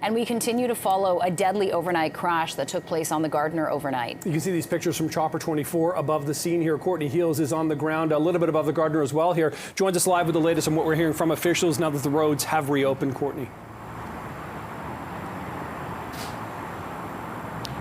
And we continue to follow a deadly overnight crash that took place on the Gardiner overnight. You can see these pictures from Chopper 24 above the scene here. Courtney Heels is on the ground a little bit above the Gardiner as well here. Joins us live with the latest on what we're hearing from officials now that the roads have reopened. Courtney.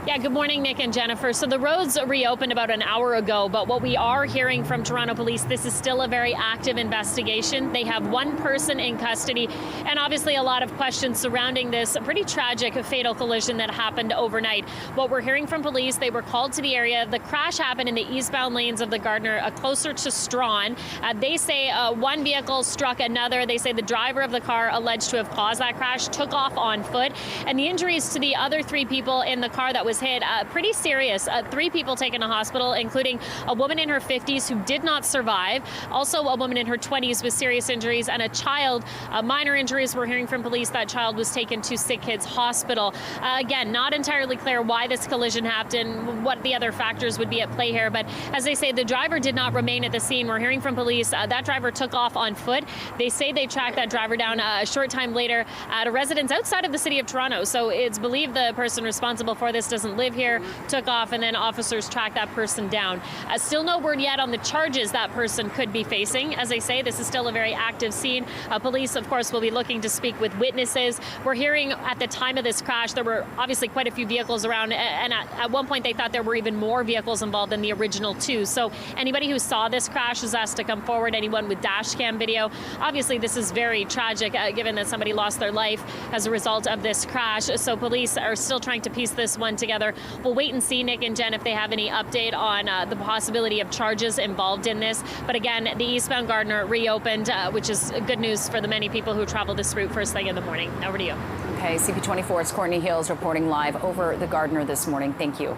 Yeah, good morning, Nick and Jennifer. So the roads reopened about an hour ago, but what we are hearing from Toronto Police, this is still a very active investigation. They have one person in custody, and obviously a lot of questions surrounding this pretty tragic fatal collision that happened overnight. What we're hearing from police, they were called to the area. The crash happened in the eastbound lanes of the Gardiner, closer to Strawn. They say one vehicle struck another. They say the driver of the car alleged to have caused that crash took off on foot, and the injuries to the other three people in the car that was hit, pretty serious. 3 people taken to hospital, including a woman in her 50s who did not survive. Also, a woman in her 20s with serious injuries, and a child, minor injuries. We're hearing from police that child was taken to Sick Kids Hospital. Again, not entirely clear why this collision happened, what the other factors would be at play here. But as they say, the driver did not remain at the scene. We're hearing from police that driver took off on foot. They say they tracked that driver down a short time later at a residence outside of the city of Toronto. So it's believed the person responsible for this doesn't live here, took off, and then officers tracked that person down. Still no word yet on the charges that person could be facing. As I say, this is still a very active scene. Police, of course, will be looking to speak with witnesses. We're hearing at the time of this crash, there were obviously quite a few vehicles around, and at one point they thought there were even more vehicles involved than the original 2. So anybody who saw this crash is asked to come forward, anyone with dash cam video. Obviously, this is very tragic, given that somebody lost their life as a result of this crash. So police are still trying to piece this one together. We'll wait and see, Nick and Jen, if they have any update on the possibility of charges involved in this. But again, the eastbound Gardiner reopened, which is good news for the many people who travel this route first thing in the morning. Over to you. Okay, CP24's Courtney Hills reporting live over the Gardiner this morning. Thank you.